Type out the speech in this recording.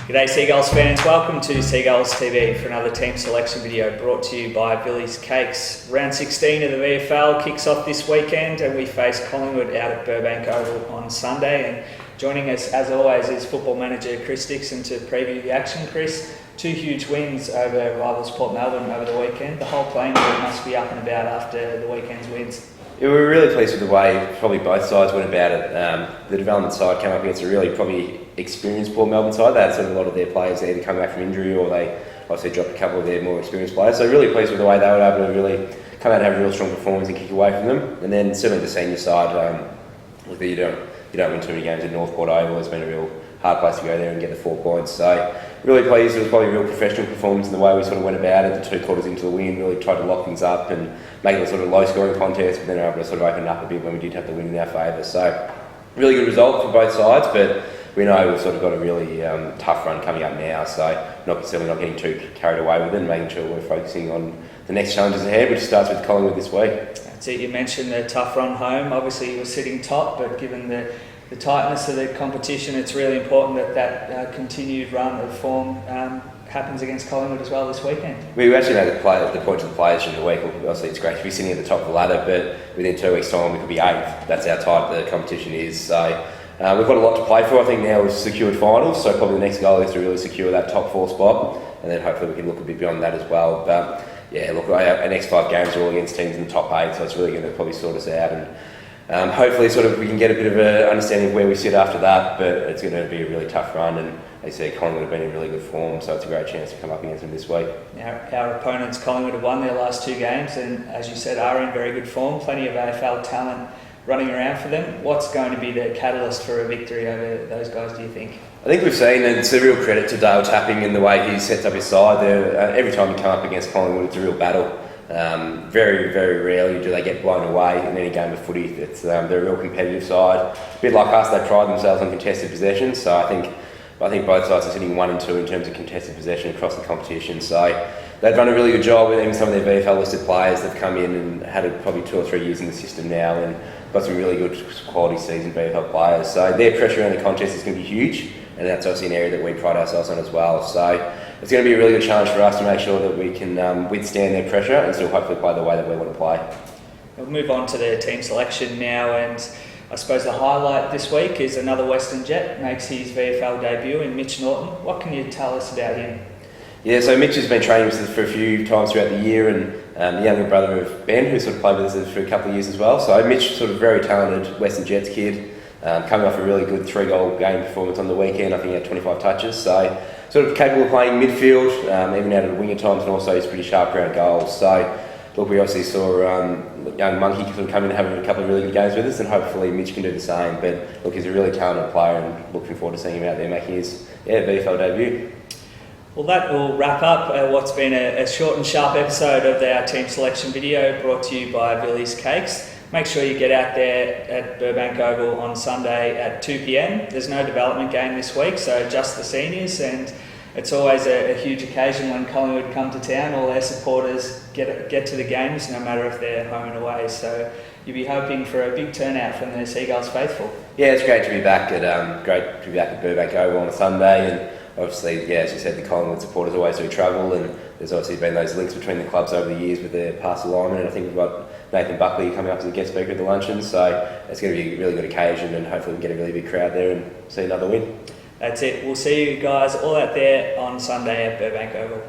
G'day Seagulls fans, welcome to Seagulls TV for another team selection video brought to you by Billy's Cakes. Round 16 of the VFL kicks off this weekend and we face Collingwood out at Burbank Oval on Sunday. And joining us as always is football manager Chris Dixon to preview the action. Chris, two huge wins over rivals Port Melbourne over the weekend. The whole playing group must be up and about after the weekend's wins. Yeah, we were really pleased with the way probably both sides went about it. The development side came up against a really probably experienced Port Melbourne side. They had sort of a lot of their players either come back from injury or they obviously dropped a couple of their more experienced players. So really pleased with the way they were able to really come out and have a real strong performance and kick away from them. And then certainly the senior side, you don't win too many games in North Port Oval. It's been a real hard place to go there and get the 4 points. So really pleased. It was probably a real professional performance in the way we sort of went about it. The 2 quarters into the win, really tried to lock things up and make it a sort of low scoring contest, but then were able to sort of open it up a bit when we did have the win in our favour. So really good result for both sides, but we know we've sort of got a really tough run coming up now, so certainly not getting too carried away with it and making sure we're focusing on the next challenges ahead, which starts with Collingwood this week. That's it, you mentioned the tough run home. Obviously you were sitting top, but given the tightness of the competition, it's really important that continued run of form happens against Collingwood as well this weekend. We actually made the point to the players during the week. Obviously it's great to be sitting at the top of the ladder, but within 2 weeks' time we could be 8th. That's how tight the competition is. So we've got a lot to play for. I think now we've secured finals, so probably the next goal is to really secure that top 4 spot, and then hopefully we can look a bit beyond that as well. But yeah, look, our next 5 games are all against teams in the top 8, so it's really going to probably sort us out, and hopefully sort of we can get a bit of an understanding of where we sit after that. But it's going to be a really tough run, and as you said, Collingwood have been in really good form, so it's a great chance to come up against them this week. Our opponents, Collingwood, have won their last 2 games and, as you said, are in very good form. Plenty of AFL talent running around for them. What's going to be the catalyst for a victory over those guys, do you think? I think we've seen, and it's a real credit to Dale Tapping in the way he sets up his side. Every time you come up against Collingwood, it's a real battle. Very, very rarely do they get blown away in any game of footy. They're a real competitive side. A bit like us, they pride themselves on contested possession, so I think both sides are sitting 1 and 2 in terms of contested possession across the competition. So they've done a really good job with even some of their VFL listed players. They've come in and had probably 2 or 3 years in the system now and got some really good quality seasoned VFL players. So their pressure around the contest is going to be huge, and that's obviously an area that we pride ourselves on as well. So it's going to be a really good challenge for us to make sure that we can withstand their pressure and still hopefully play the way that we want to play. We'll move on to the team selection now, and I suppose the highlight this week is another Western Jet makes his VFL debut in Mitch Norton. What can you tell us about him? Yeah, so Mitch has been training with us for a few times throughout the year, and the younger brother of Ben, who sort of played with us for a couple of years as well. So Mitch, sort of very talented Western Jets kid, coming off a really good 3-goal game performance on the weekend. I think he had 25 touches, so sort of capable of playing midfield, even out of the wing at times, and also he's pretty sharp around goals. So look, we obviously saw young Monkey sort of come in and have a couple of really good games with us, and hopefully Mitch can do the same. But look, he's a really talented player, and looking forward to seeing him out there making his VFL debut. Well, that will wrap up what's been a short and sharp episode of our team selection video brought to you by Billy's Cakes. Make sure you get out there at Burbank Oval on Sunday at 2 p.m. There's no development game this week, so just the seniors, and it's always a huge occasion when Collingwood come to town. All their supporters get to the games, no matter if they're home and away. So you'll be hoping for a big turnout from the Seagulls faithful. Yeah, it's great to be back at Burbank Oval on a Sunday, and obviously, yeah, as you said, the Collingwood supporters always do travel, and there's obviously been those links between the clubs over the years with their past alignment, and I think we've got Nathan Buckley coming up as a guest speaker at the luncheon, so it's going to be a really good occasion, and hopefully we can get a really big crowd there and see another win. That's it. We'll see you guys all out there on Sunday at Burbank Oval.